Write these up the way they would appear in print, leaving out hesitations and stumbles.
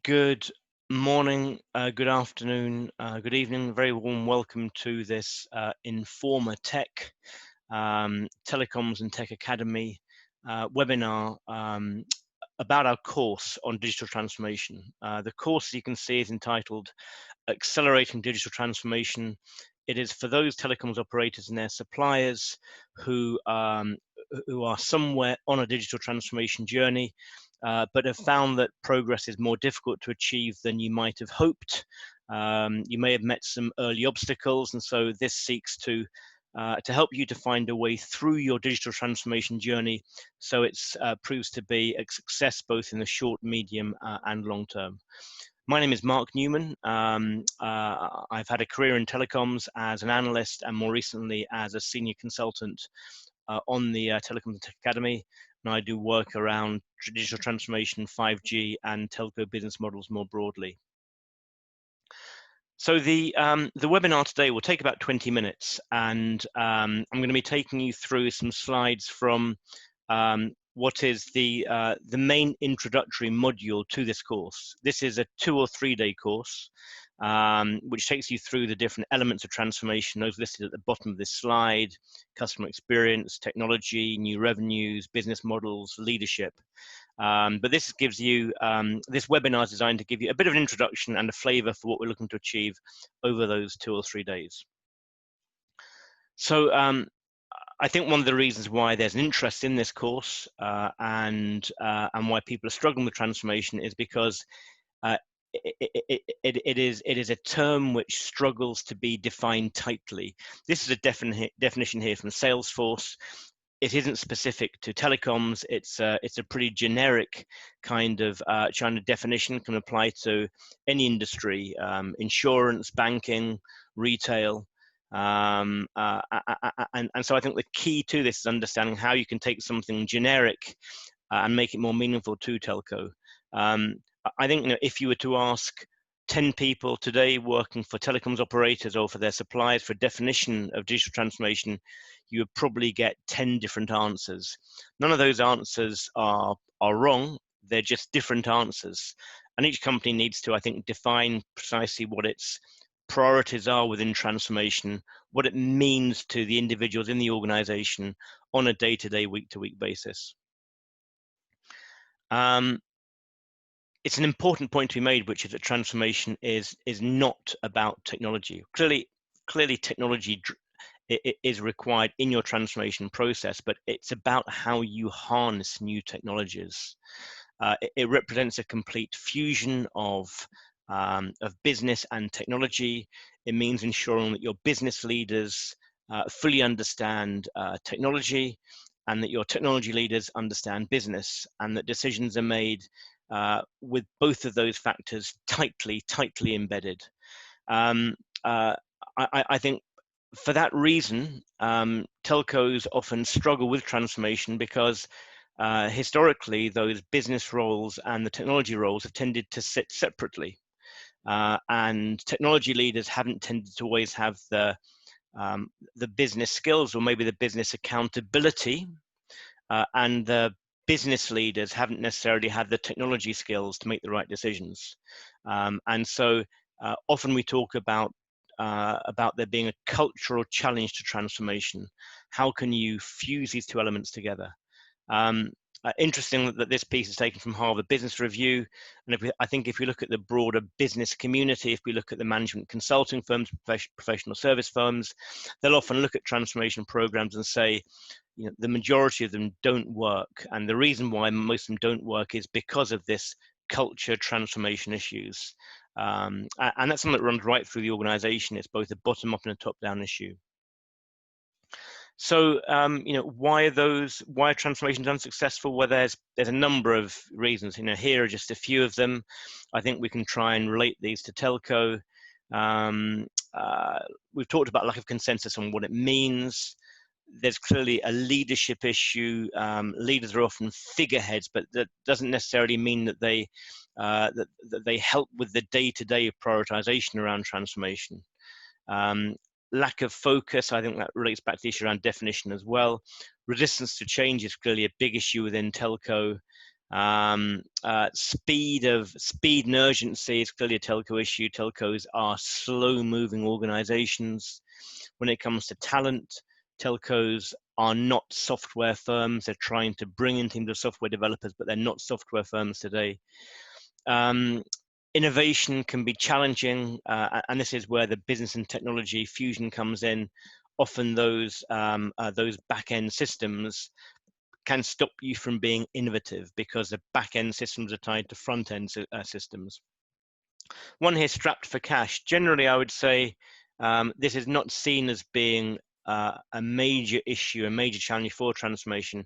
Good morning, good afternoon, good evening. Very warm welcome to this Informa Tech Telecoms and Tech Academy webinar about our course on digital transformation. The course you can see is entitled Accelerating Digital Transformation. It is for those telecoms operators and their suppliers who are somewhere on a digital transformation journey, but have found that progress is more difficult to achieve than you might have hoped. You may have met some early obstacles, and so this seeks to help you to find a way through your digital transformation journey, so it proves to be a success both in the short, medium, and long term. My name is Mark Newman. I've had a career in telecoms as an analyst and more recently as a senior consultant on the Telecoms and Tech Academy. And I do work around digital transformation, 5G, and telco business models more broadly. So the webinar today will take about 20 minutes, and I'm going to be taking you through some slides from what is the main introductory module to this course. This is a 2 or 3 day course, which takes you through the different elements of transformation, those listed at the bottom of this slide: customer experience, technology, new revenues, business models, leadership. But this gives you, this webinar is designed to give you a bit of an introduction and a flavor for what we're looking to achieve over those 2 or 3 days. So I think one of the reasons why there's an interest in this course and why people are struggling with transformation is because it is a term which struggles to be defined tightly. This is a definition here from Salesforce. It isn't specific to telecoms. It's a pretty generic kind of definition, can apply to any industry: insurance, banking, retail. And so I think the key to this is understanding how you can take something generic and make it more meaningful to telco. I think, if you were to ask 10 people today working for telecoms operators or for their suppliers for a definition of digital transformation, you would probably get 10 different answers. None of those answers are wrong. They're just different answers. And each company needs to, I think, define precisely what its priorities are within transformation, what it means to the individuals in the organization on a day-to-day, week-to-week basis. It's an important point to be made, which is that transformation is not about technology. Clearly technology is required in your transformation process, but it's about how you harness new technologies. It represents a complete fusion of business and technology. It means ensuring that your business leaders fully understand technology, and that your technology leaders understand business, and that decisions are made with both of those factors tightly embedded. I think for that reason, telcos often struggle with transformation because historically those business roles and the technology roles have tended to sit separately. And technology leaders haven't tended to always have the business skills, or maybe the business accountability, and the business leaders haven't necessarily had the technology skills to make the right decisions. And so often we talk about there being a cultural challenge to transformation. How can you fuse these two elements together? Interesting that this piece is taken from Harvard Business Review, and I think if we look at the broader business community, if we look at the management consulting firms, professional service firms, they'll often look at transformation programs and say, the majority of them don't work, and the reason why most of them don't work is because of this culture transformation issues, and that's something that runs right through the organization. It's both a bottom-up and a top-down issue. So, why are transformations unsuccessful? Well, there's a number of reasons. Here are just a few of them. I think we can try and relate these to telco. We've talked about lack of consensus on what it means. There's clearly a leadership issue. Leaders are often figureheads, but that doesn't necessarily mean that they help with the day-to-day prioritization around transformation. Lack of focus, I think that relates back to the issue around definition as well. Resistance to change is clearly a big issue within telco. Speed and urgency is clearly a telco issue. Telcos are slow-moving organizations. When it comes to talent, telcos are not software firms. They're trying to bring in teams of software developers, but they're not software firms today. Innovation can be challenging, and this is where the business and technology fusion comes in. Often those back-end systems can stop you from being innovative because the back-end systems are tied to front-end systems. One here, strapped for cash. Generally, I would say this is not seen as being a major issue, a major challenge for transformation.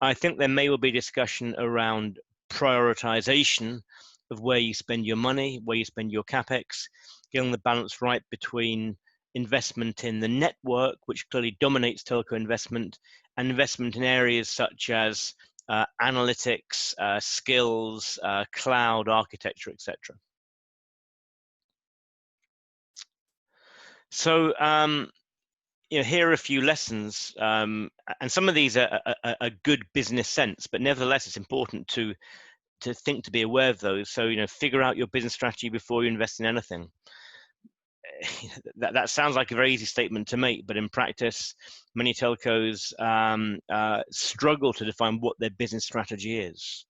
I think there may well be discussion around prioritization of where you spend your money, where you spend your capex, getting the balance right between investment in the network, which clearly dominates telco investment, and investment in areas such as analytics, skills, cloud architecture, etc. So here are a few lessons, and some of these are good business sense, but nevertheless, it's important to think, to be aware of those. So figure out your business strategy before you invest in anything. That sounds like a very easy statement to make, but in practice, many telcos struggle to define what their business strategy is.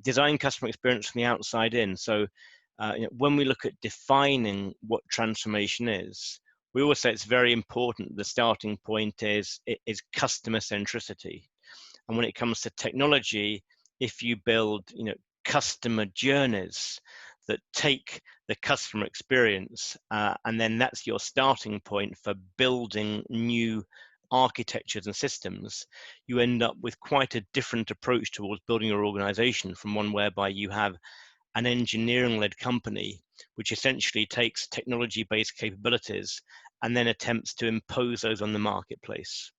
Design customer experience from the outside in. So when we look at defining what transformation is, we always say it's very important. The starting point is customer centricity. And when it comes to technology, if you build customer journeys that take the customer experience, and then that's your starting point for building new architectures and systems, you end up with quite a different approach towards building your organization, from one whereby you have an engineering-led company which essentially takes technology-based capabilities and then attempts to impose those on the marketplace.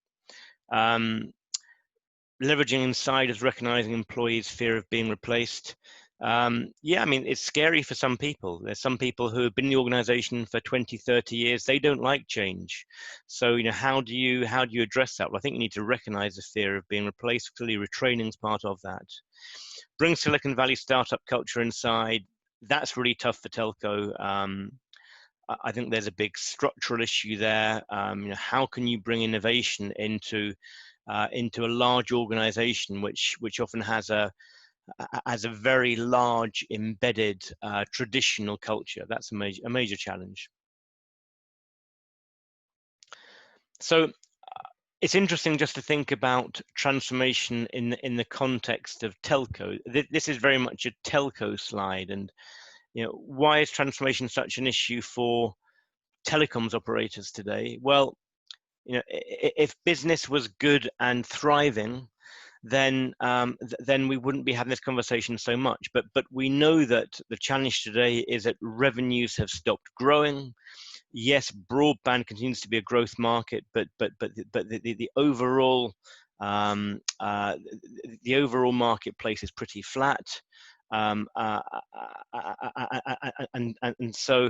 Leveraging insiders, recognizing employees' fear of being replaced. Yeah, I mean, it's scary for some people. There's some people who have been in the organization for 20, 30 years. They don't like change. So, how do you address that? Well, I think you need to recognize the fear of being replaced. Clearly, retraining is part of that. Bring Silicon Valley startup culture inside. That's really tough for telco. I think there's a big structural issue there. How can you bring innovation into a large organization which often has a very large embedded traditional culture? That's a major challenge. So it's interesting just to think about transformation in the context of telco. This is very much a telco slide, and why is transformation such an issue for telecoms operators today? Well, if business was good and thriving, then we wouldn't be having this conversation so much. But we know that the challenge today is that revenues have stopped growing. Yes, broadband continues to be a growth market, but the overall marketplace is pretty flat. And so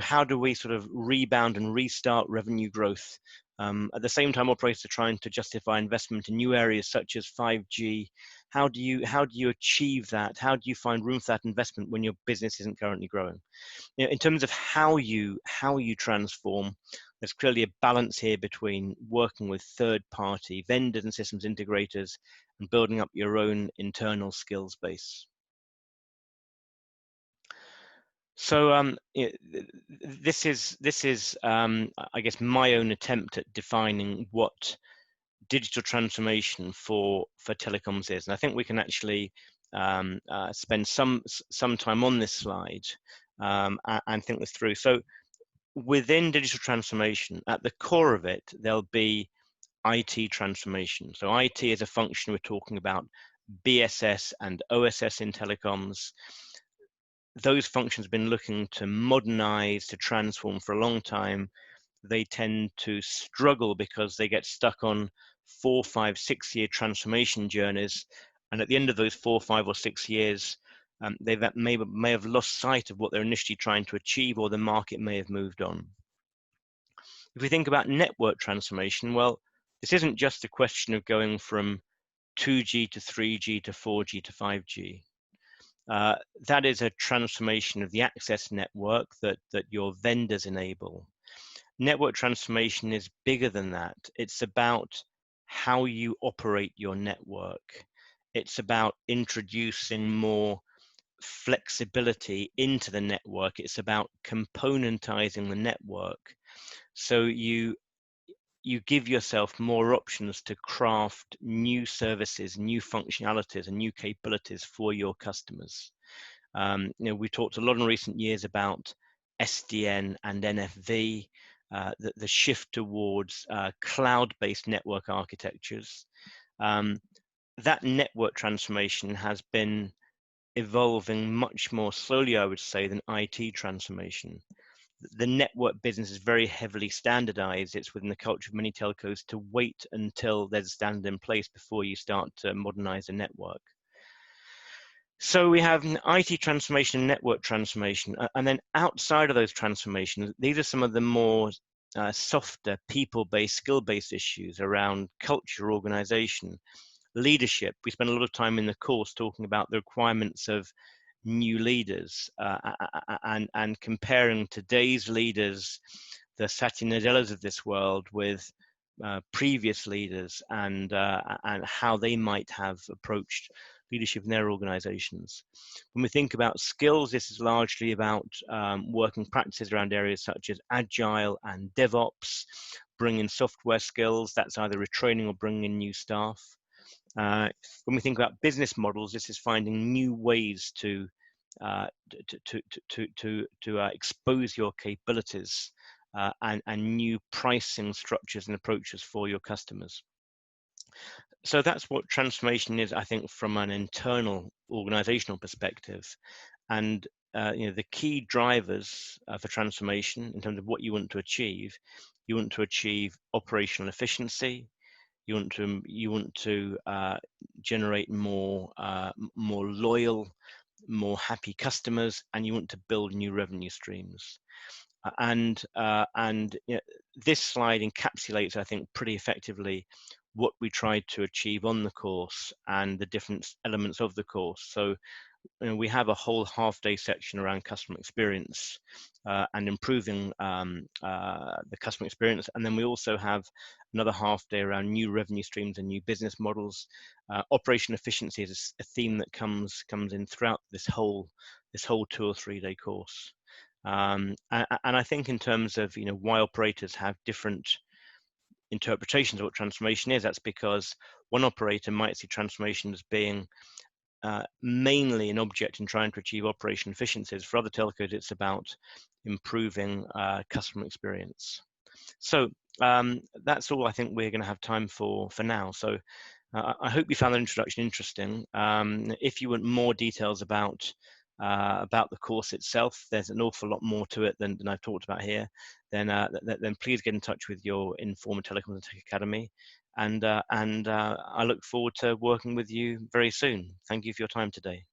how do we sort of rebound and restart revenue growth? At the same time, operators are trying to justify investment in new areas such as 5G. How do you achieve that? How do you find room for that investment when your business isn't currently growing? In terms of how you transform, there's clearly a balance here between working with third-party vendors and systems integrators and building up your own internal skills base. So this is I guess my own attempt at defining what digital transformation for telecoms is, and I think we can actually spend some time on this slide and think this through. So within digital transformation, at the core of it, there'll be IT transformation. So IT is a function. We're talking about BSS and OSS in telecoms. Those functions have been looking to modernize, to transform for a long time. They tend to struggle because they get stuck on 4, 5, 6 year transformation journeys. And at the end of those 4, 5, or 6 years, they may have lost sight of what they're initially trying to achieve, or the market may have moved on. If we think about network transformation, well, this isn't just a question of going from 2G to 3G to 4G to 5G. That is a transformation of the access network that your vendors enable. Network transformation is bigger than that. It's about how you operate your network. It's about introducing more flexibility into the network. It's about componentizing the network. So you give yourself more options to craft new services, new functionalities, and new capabilities for your customers. We talked a lot in recent years about SDN and NFV, the shift towards cloud-based network architectures. That network transformation has been evolving much more slowly, I would say, than IT transformation. The network business is very heavily standardized. It's within the culture of many telcos to wait until there's a standard in place before you start to modernize a network. So we have IT transformation and network transformation. And then outside of those transformations, these are some of the more softer, people-based, skill-based issues around culture, organization, leadership. We spend a lot of time in the course talking about the requirements of new leaders and comparing today's leaders, the Satya Nadellas of this world, with previous leaders and how they might have approached leadership in their organizations. When we think about skills, this is largely about working practices around areas such as agile and DevOps, bringing software skills. That's either retraining or bringing in new staff. When we think about business models, this is finding new ways to expose your capabilities and new pricing structures and approaches for your customers. So that's what transformation is, I think, from an internal organizational perspective. And the key drivers for transformation in terms of what you want to achieve operational efficiency. You want to generate more loyal, more happy customers, and you want to build new revenue streams. And this slide encapsulates, I think, pretty effectively what we tried to achieve on the course and the different elements of the course. So we have a whole half-day section around customer experience and improving the customer experience, and then we also have another half-day around new revenue streams and new business models. Operation efficiency is a theme that comes in throughout this whole 2 or 3 day course. And I think in terms of why operators have different interpretations of what transformation is, that's because one operator might see transformation as being mainly an object in trying to achieve operational efficiencies. For other telcos, it's about improving customer experience. So that's all I think we're going to have time for now. So I hope you found that introduction interesting. If you want more details about the course itself, there's an awful lot more to it than I've talked about here, then please get in touch with your Informa Telecoms and Tech Academy. And I look forward to working with you very soon. Thank you for your time today.